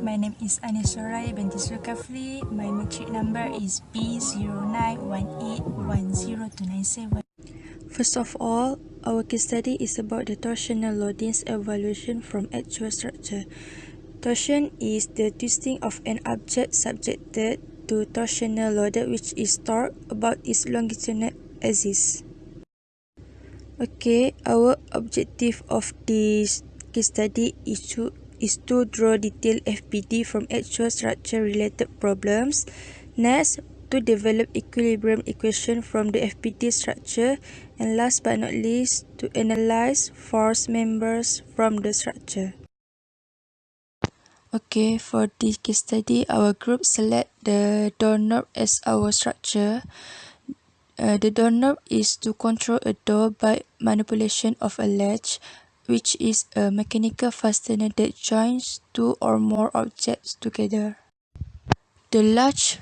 my name is Anisorai binti Zulkafli. My matric number is B09181027. First of all, our case study is about the torsional loadings evaluation from actual structure. Torsion is the twisting of an object subjected to torsional load which is torque about its longitudinal axis. Okay, our objective of this case study is to draw detailed FPD from actual structure related problems. Next, to develop equilibrium equation from the FPD structure, and last but not least, to analyze force members from the structure. Okay, for this case study, our group select the doorknob as our structure. The doorknob is to control a door by manipulation of a latch, which is a mechanical fastener that joins two or more objects together. The latch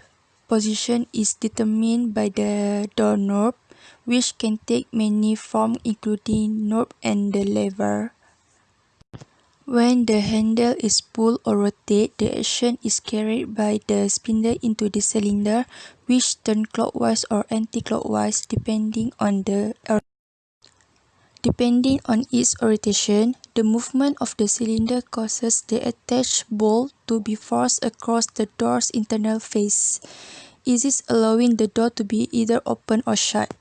position is determined by the doorknob, which can take many forms including knob and the lever. When the handle is pulled or rotated, the action is carried by the spindle into the cylinder, which turns clockwise or anti-clockwise depending on its orientation. The movement of the cylinder causes the attached bolt to be forced across the door's internal face. This is allowing the door to be either open or shut.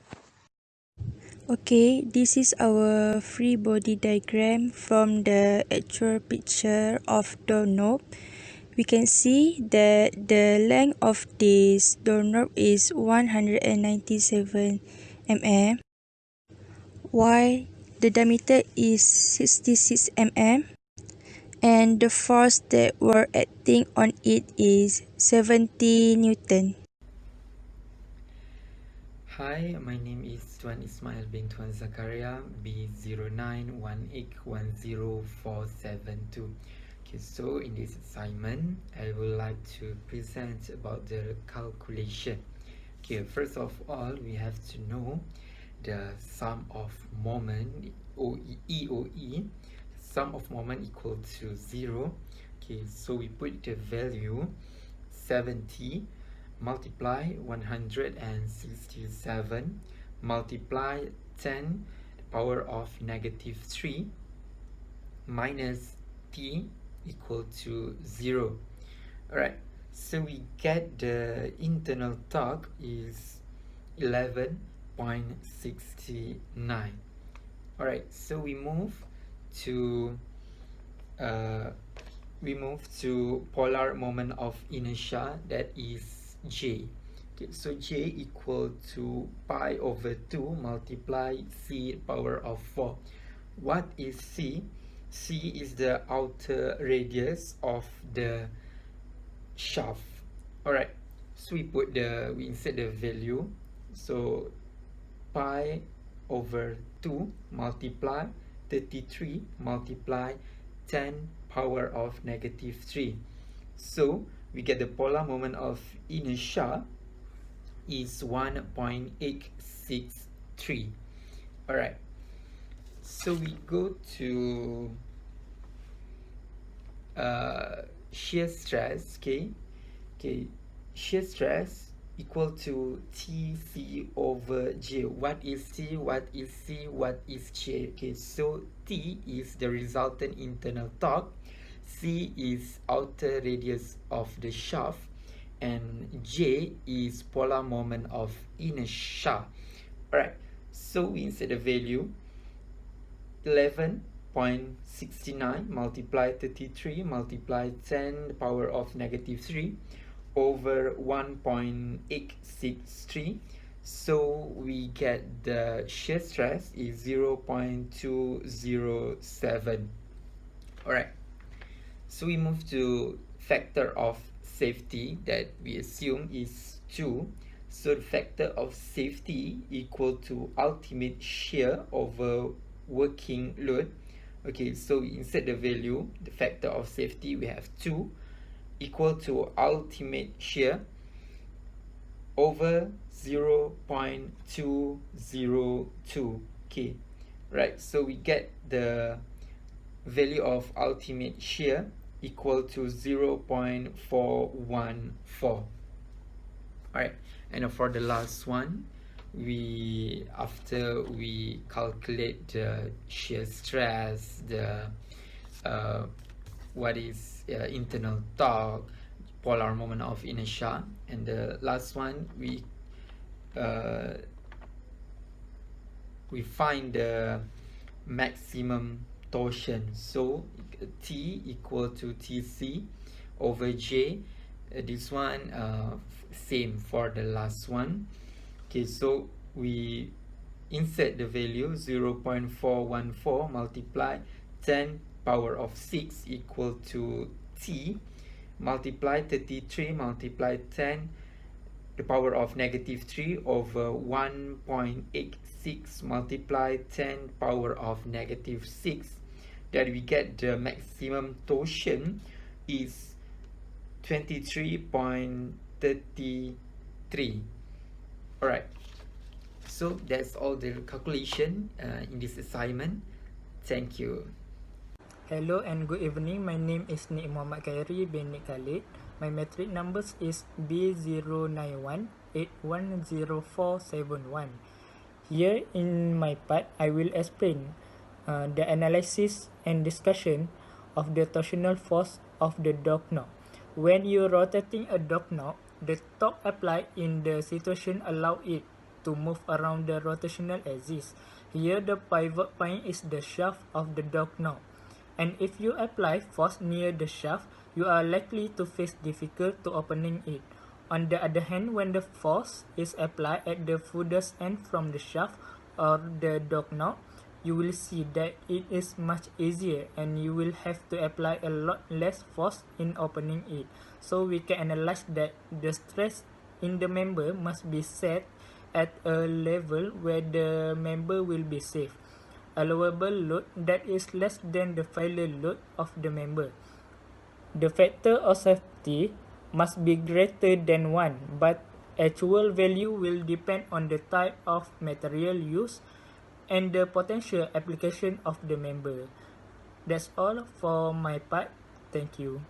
Okay, this is our free body diagram from the actual picture of doorknob. We can see that the length of this doorknob is 197 mm, while the diameter is 66 mm, and the force that we're acting on it is 70 Newton. Hi, my name is Tuan Ismail bin Tuan Zakaria, B0918104772. Okay, so in this assignment, I would like to present about the calculation. Okay, first of all, we have to know the sum of moment, EOE, sum of moment equal to 0. Okay, so we put the value 70 multiply 167 multiply 10 power of -3 minus t equal to 0. Alright, so we get the internal torque is 11.69. Alright, so we move to polar moment of inertia, that is J. Okay, so J equal to pi over 2 multiply C power of 4. What is C? C is the outer radius of the shaft. Alright, so we insert the value. So pi over 2 multiply 33 multiply 10 power of -3. So we get the polar moment of inertia is 1.863. Alright, so we go to shear stress. Okay, shear stress equal to TC over J. What is T? What is C? What is J? Okay, so T is the resultant internal torque, C is outer radius of the shaft, and J is polar moment of inertia. Alright, so we insert the value 11.69 multiply 33 multiply 10 power of -3 over 1.863. So we get the shear stress is 0.207. Alright, so we move to factor of safety that we assume is 2. So the factor of safety equal to ultimate shear over working load. Okay, so we insert the value, the factor of safety, we have 2 equal to ultimate shear over 0.202. Okay, right, so we get the value of ultimate shear equal to 0.414. Alright, and for the last one, after we calculate the shear stress, the what is internal torque, polar moment of inertia, and the last one uh, we find the maximum torsion. So T equal to TC over J. This one same for the last one. Okay, so we insert the value 0.414 multiply 10 power of 6 equal to T multiply 33 multiply 10 the power of negative 3 over 1.86 multiply 10 power of negative 6, that we get the maximum torsion is 23.33. Alright, so that's all the calculation in this assignment. Thank you. Hello and good evening. My name is Nik Muhammad Khairi bin Nik Khalid. My metric numbers is B091810471. Here in my part, I will explain the analysis and discussion of the torsional force of the dog knob. When you're rotating a dog knob, the torque applied in the situation allow it to move around the rotational axis. Here the pivot point is the shaft of the dog knob. And if you apply force near the shaft, you are likely to face difficult to opening it. On the other hand, when the force is applied at the furthest end from the shaft or the dog knob, you will see that it is much easier and you will have to apply a lot less force in opening it. So we can analyze that the stress in the member must be set at a level where the member will be safe. Allowable load that is less than the failure load of the member. The factor of safety must be greater than 1, but actual value will depend on the type of material used and the potential application of the member. That's all for my part. Thank you.